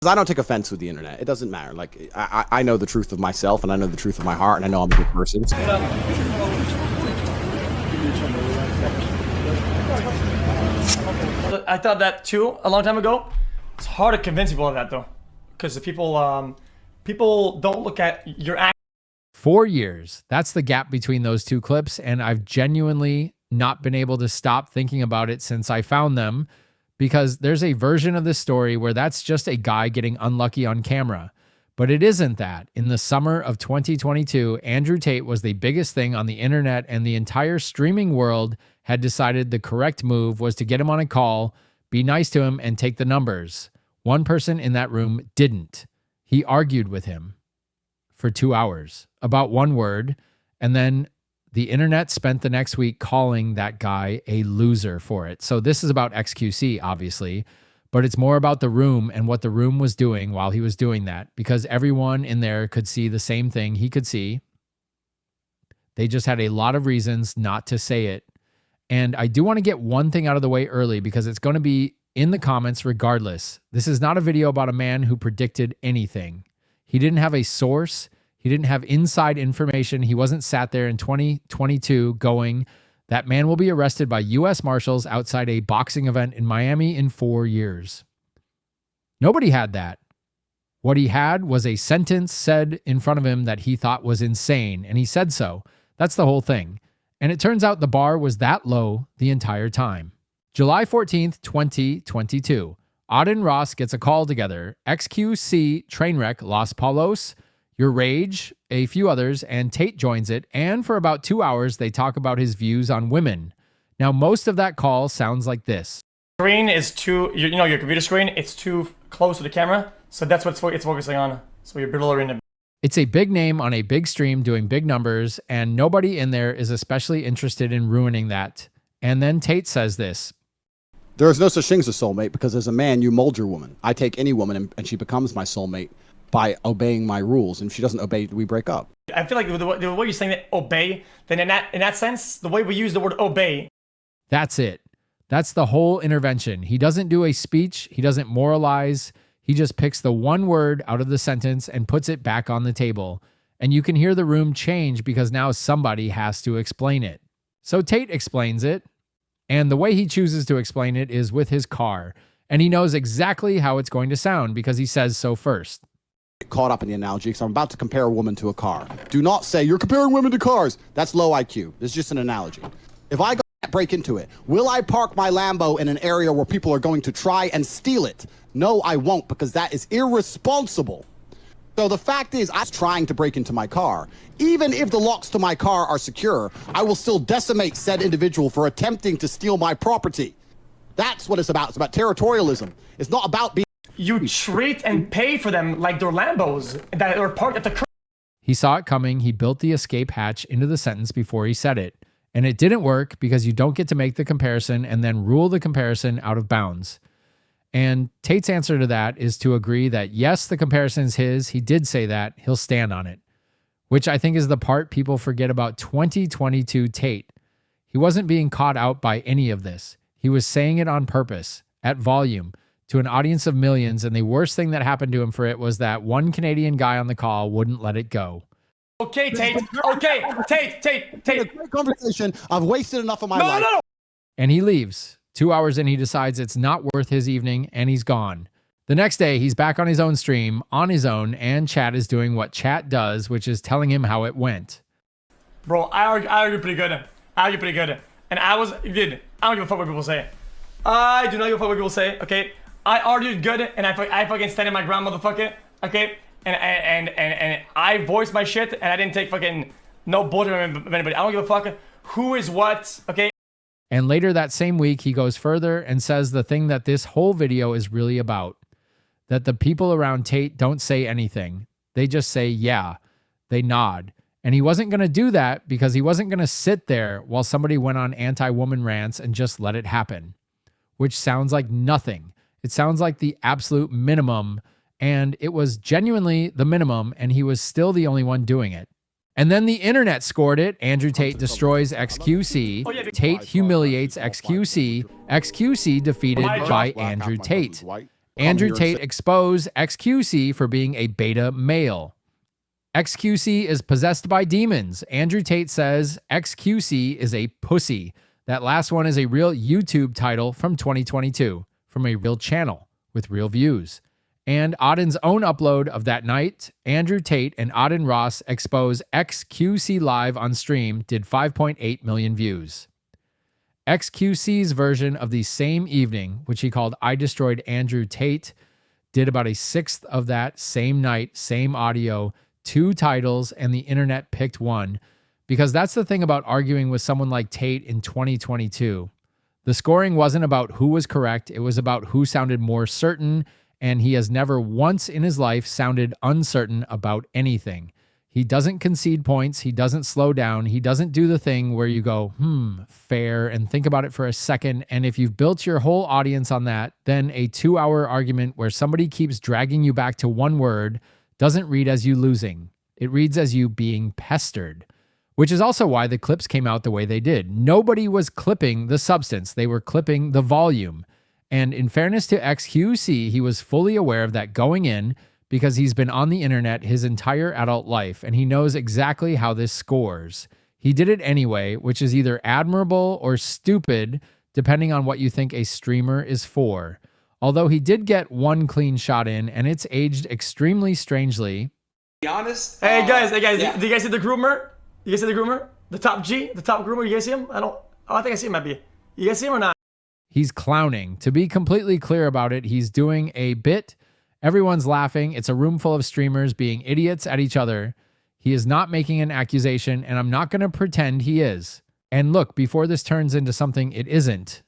I don't take offense with the internet. It doesn't matter. Like, I know the truth of myself, and I know the truth of my heart, and I know I'm a good person. I thought that too a long time ago. It's hard to convince people of that though, because people don't look at your act. 4 years. That's the gap between those two clips, and I've genuinely not been able to stop thinking about it since I found them, because there's a version of this story where that's just a guy getting unlucky on camera. But it isn't that. In the summer of 2022, Andrew Tate was the biggest thing on the internet, and the entire streaming world had decided the correct move was to get him on a call, be nice to him, and take the numbers. One person in that room didn't. He argued with him for 2 hours about one word, and then the internet spent the next week calling that guy a loser for it. So this is about xQc, obviously, but it's more about the room and what the room was doing while he was doing that, because everyone in there could see the same thing he could see. They just had a lot of reasons not to say it. And I do want to get one thing out of the way early, because it's going to be in the comments regardless. This is not a video about a man who predicted anything. He didn't have a source. He didn't have inside information. He wasn't sat there in 2022 going, that man will be arrested by U.S. Marshals outside a boxing event in Miami in 4 years. Nobody had that. What he had was a sentence said in front of him that he thought was insane, and he said so. That's the whole thing. And it turns out the bar was that low the entire time. July 14th, 2022. Auden Ross gets a call together. xQc, Trainwreck, Los Palos, Your Rage, a few others, and Tate joins it. And for about 2 hours, they talk about his views on women. Now, most of that call sounds like this. Screen is too, your computer screen, it's too close to the camera. So that's what it's focusing on. So you're blurring it. It's a big name on a big stream doing big numbers, and nobody in there is especially interested in ruining that. And then Tate says this. There is no such thing as a soulmate, because as a man, you mold your woman. I take any woman, and she becomes my soulmate by obeying my rules. And if she doesn't obey, we break up. I feel like the way you're saying that obey, then in that sense, the way we use the word obey. That's it. That's the whole intervention. He doesn't do a speech. He doesn't moralize. He just picks the one word out of the sentence and puts it back on the table. And you can hear the room change because now somebody has to explain it. So Tate explains it. And the way he chooses to explain it is with his car. And he knows exactly how it's going to sound because he says so first. Caught up in the analogy, because I'm about to compare a woman to a car. Do not say, you're comparing women to cars. That's low IQ. It's just an analogy. If I break into it, will I park my Lambo in an area where people are going to try and steal it? No, I won't, because that is irresponsible. So the fact is, I'm trying to break into my car. Even if the locks to my car are secure, I will still decimate said individual for attempting to steal my property. That's what it's about. It's about territorialism. It's not about being... You treat and pay for them like they're Lambos that are parked at the curb. He saw it coming. He built the escape hatch into the sentence before he said it. And it didn't work because you don't get to make the comparison and then rule the comparison out of bounds. And Tate's answer to that is to agree that, yes, the comparison is his. He did say that. He'll stand on it, which I think is the part people forget about 2022 Tate. He wasn't being caught out by any of this. He was saying it on purpose, at volume, to an audience of millions, and the worst thing that happened to him for it was that one Canadian guy on the call wouldn't let it go. Okay, Tate. Okay, Tate. A great conversation. I've wasted enough of my life. No. And he leaves. 2 hours in, he decides it's not worth his evening, and he's gone. The next day, he's back on his own stream, on his own, and chat is doing what chat does, which is telling him how it went. Bro, I argue pretty good. And I don't give a fuck what people say. I do not give a fuck what people say, okay? I argued good, and I fucking stand in my ground, motherfucker, okay? And I voiced my shit, and I didn't take fucking no bullshit from anybody. I don't give a fuck who is what, okay? And later that same week, he goes further and says the thing that this whole video is really about, that the people around Tate don't say anything. They just say, yeah, they nod. And he wasn't going to do that because he wasn't going to sit there while somebody went on anti-woman rants and just let it happen, which sounds like nothing. It sounds like the absolute minimum, and it was genuinely the minimum, and he was still the only one doing it. And then the internet scored it. Andrew Tate destroys xQc. Tate humiliates xQc. xQc defeated by Andrew Tate. Andrew Tate exposed xQc for being a beta male. xQc is possessed by demons. Andrew Tate says xQc is a pussy. That last one is a real YouTube title from 2022, from a real channel with real views. And Audin's own upload of that night, Andrew Tate and Audin Ross expose xQc live on stream, did 5.8 million views. xQc's version of the same evening, which he called I Destroyed Andrew Tate, did about a sixth of that same night, same audio, 2 titles, and the internet picked one. Because that's the thing about arguing with someone like Tate in 2022. The scoring wasn't about who was correct, it was about who sounded more certain, and he has never once in his life sounded uncertain about anything. He doesn't concede points, he doesn't slow down, he doesn't do the thing where you go, fair, and think about it for a second, and if you've built your whole audience on that, then a 2-hour argument where somebody keeps dragging you back to one word doesn't read as you losing. It reads as you being pestered. Which is also why the clips came out the way they did. Nobody was clipping the substance, they were clipping the volume. And in fairness to xQc, he was fully aware of that going in because he's been on the internet his entire adult life and he knows exactly how this scores. He did it anyway, which is either admirable or stupid, depending on what you think a streamer is for. Although he did get one clean shot in, and it's aged extremely strangely. Be honest. Hey guys, yeah. do you guys see the groomer? You guys see the groomer? The top groomer, you guys see him? I think I see him, maybe. You guys see him or not? He's clowning. To be completely clear about it, he's doing a bit. Everyone's laughing. It's a room full of streamers being idiots at each other. He is not making an accusation, and I'm not going to pretend he is. And look, before this turns into something it isn't,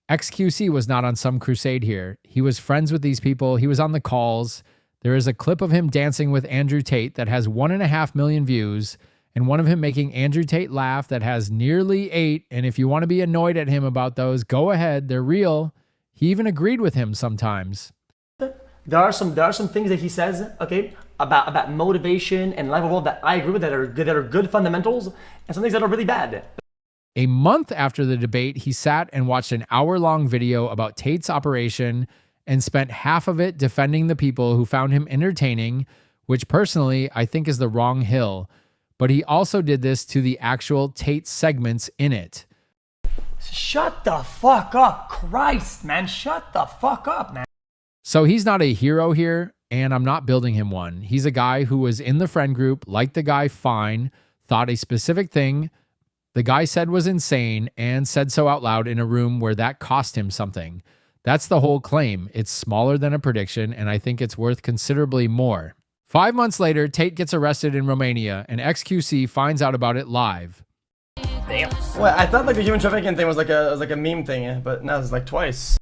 xQc was not on some crusade here. He was friends with these people. He was on the calls. There is a clip of him dancing with Andrew Tate that has 1.5 million views, and one of him making Andrew Tate laugh that has nearly 8. And if you want to be annoyed at him about those, go ahead. They're real. He even agreed with him sometimes. There are some things that he says, okay, about motivation and life overall that I agree with, that are good fundamentals, and some things that are really bad. A month after the debate, he sat and watched an hour-long video about Tate's operation and spent half of it defending the people who found him entertaining, which personally I think is the wrong hill. But he also did this to the actual Tate segments in it. Shut the fuck up, Christ, man. Shut the fuck up, man. So he's not a hero here, and I'm not building him one. He's a guy who was in the friend group, liked the guy fine, thought a specific thing the guy said was insane, and said so out loud in a room where that cost him something. That's the whole claim. It's smaller than a prediction, and I think it's worth considerably more. 5 months later, Tate gets arrested in Romania, and xQc finds out about it live. Damn. Well, I thought like the human trafficking thing was like a meme thing, but now it's like twice.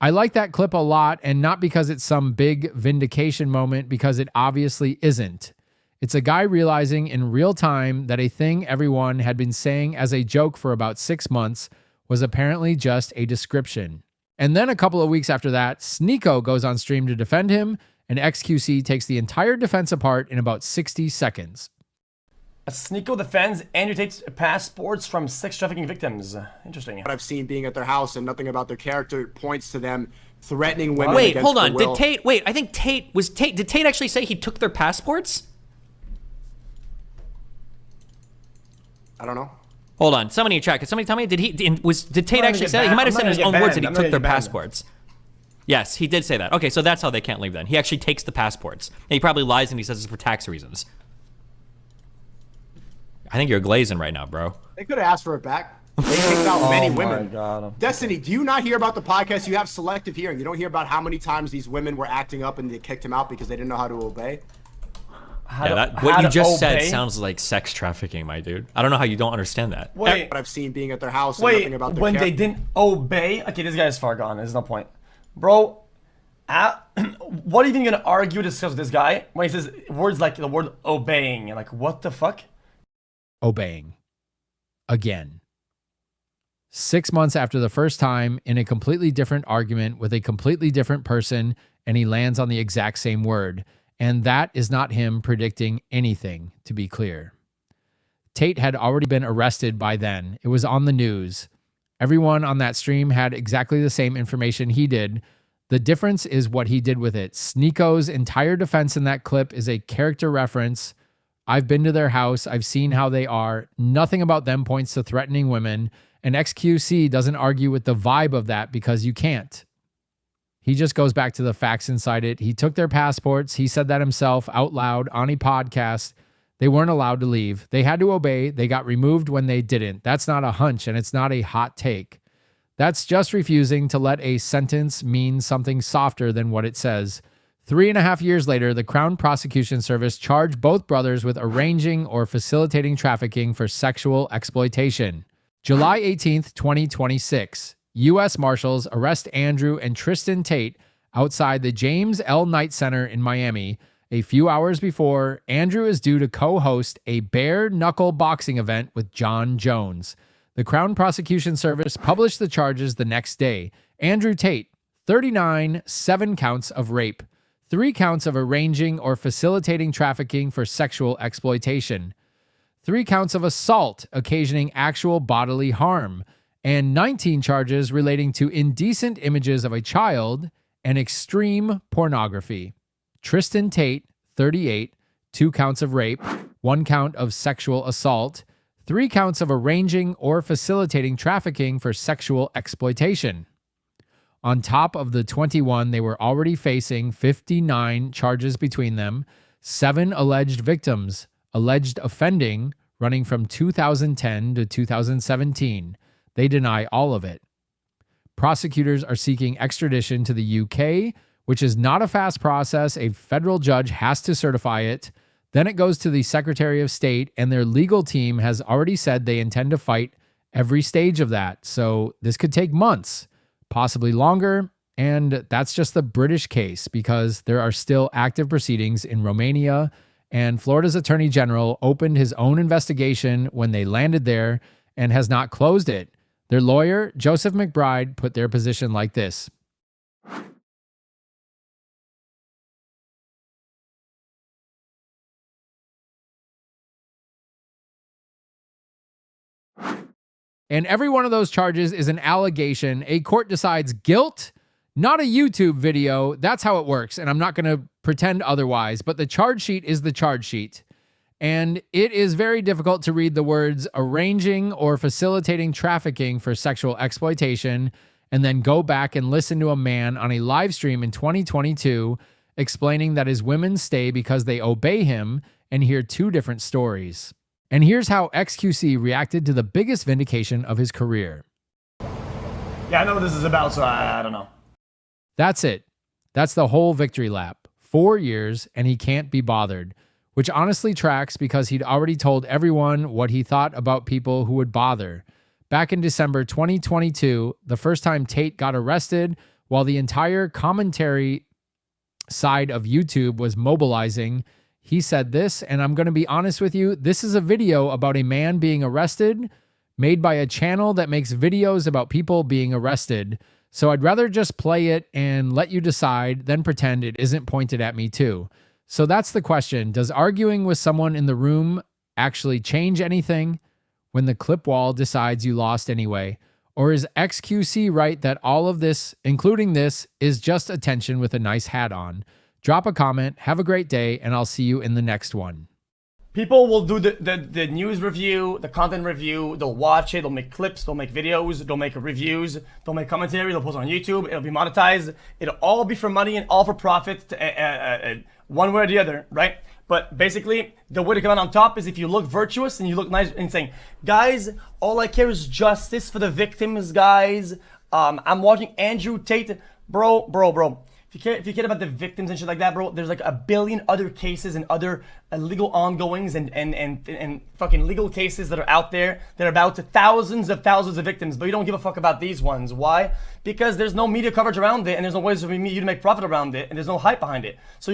I like that clip a lot, and not because it's some big vindication moment, because it obviously isn't. It's a guy realizing in real time that a thing everyone had been saying as a joke for about 6 months was apparently just a description. And then a couple of weeks after that, Sneeko goes on stream to defend him, and xQc takes the entire defense apart in about 60 seconds. Sneeko defends Andrew Tate's passports from sex trafficking victims. Interesting. What I've seen being at their house and nothing about their character points to them threatening women. Wait, against hold on. their will. Did Tate? Wait, I think Did Tate actually say he took their passports? I don't know. Hold on. Somebody in chat. Could somebody tell me? Did Tate actually say that? He might have said in his own words that he took their passports. Yes, he did say that. Okay, so that's how they can't leave then. He actually takes the passports. And he probably lies and he says it's for tax reasons. I think you're glazing right now, bro. They could have asked for it back. They kicked out many women. God. Destiny, do you not hear about the podcast? You have selective hearing. You don't hear about how many times these women were acting up and they kicked him out because they didn't know how to obey? What you just said sounds like sex trafficking, my dude. I don't know how you don't understand that. Wait, what I've seen being at their house and nothing about their when they didn't obey? Okay, this guy's far gone. There's no point. Bro, what are you even going to argue, discuss with this guy when he says words like the word obeying? Like, what the fuck? Obeying. Again. 6 months after the first time, in a completely different argument with a completely different person, and he lands on the exact same word. And that is not him predicting anything, to be clear. Tate had already been arrested by then. It was on the news. Everyone on that stream had exactly the same information he did. The difference is what he did with it. Sneeko's entire defense in that clip is a character reference. I've been to their house. I've seen how they are. Nothing about them points to threatening women. And xQc doesn't argue with the vibe of that because you can't. He just goes back to the facts inside it. He took their passports. He said that himself out loud on a podcast. They weren't allowed to leave. They had to obey. They got removed when they didn't. That's not a hunch, and it's not a hot take. That's just refusing to let a sentence mean something softer than what it says. 3.5 years later, the Crown Prosecution Service charged both brothers with arranging or facilitating trafficking for sexual exploitation. July 18th, 2026. U.S. Marshals arrest Andrew and Tristan Tate outside the James L. Knight Center in Miami. A few hours before, Andrew is due to co-host a bare-knuckle boxing event with John Jones. The Crown Prosecution Service published the charges the next day. Andrew Tate, 39, 7 counts of rape, 3 counts of arranging or facilitating trafficking for sexual exploitation, 3 counts of assault occasioning actual bodily harm, and 19 charges relating to indecent images of a child and extreme pornography. Tristan Tate, 38, 2 counts of rape, 1 count of sexual assault, 3 counts of arranging or facilitating trafficking for sexual exploitation. On top of the 21 they were already facing, 59 charges between them, 7 alleged victims, alleged offending running from 2010 to 2017. They deny all of it. Prosecutors are seeking extradition to the UK, which is not a fast process. A federal judge has to certify it. Then it goes to the Secretary of State, and their legal team has already said they intend to fight every stage of that. So this could take months, possibly longer. And that's just the British case because there are still active proceedings in Romania. And Florida's Attorney General opened his own investigation when they landed there and has not closed it. Their lawyer, Joseph McBride, put their position like this. And every one of those charges is an allegation. A court decides guilt, not a YouTube video. That's how it works. And I'm not going to pretend otherwise, but the charge sheet is the charge sheet. And it is very difficult to read the words arranging or facilitating trafficking for sexual exploitation and then go back and listen to a man on a live stream in 2022 explaining that his women stay because they obey him and hear 2 different stories. And here's how xQc reacted to the biggest vindication of his career. Yeah, I know what this is about, so I don't know. That's it. That's the whole victory lap. 4 years, and he can't be bothered, which honestly tracks because he'd already told everyone what he thought about people who would bother. Back in December 2022, the first time Tate got arrested, while the entire commentary side of YouTube was mobilizing, he said this, and I'm going to be honest with you, this is a video about a man being arrested, made by a channel that makes videos about people being arrested. So I'd rather just play it and let you decide than pretend it isn't pointed at me too. So that's the question. Does arguing with someone in the room actually change anything when the clip wall decides you lost anyway? Or is xQc right that all of this, including this, is just attention with a nice hat on? Drop a comment, have a great day, and I'll see you in the next one. People will do the news review, the content review, they'll watch it, they'll make clips, they'll make videos, they'll make reviews, they'll make commentary, they'll post on YouTube, it'll be monetized, it'll all be for money and all for profit, one way or the other, right? But basically, the way to come out on top is if you look virtuous and you look nice and saying, guys, all I care is justice for the victims, guys. I'm watching Andrew Tate, bro. If you care about the victims and shit like that, bro, there's like a billion other cases and other legal ongoings and fucking legal cases that are out there that are about thousands of victims, but you don't give a fuck about these ones. Why? Because there's no media coverage around it, and there's no ways for you to make profit around it, and there's no hype behind it. So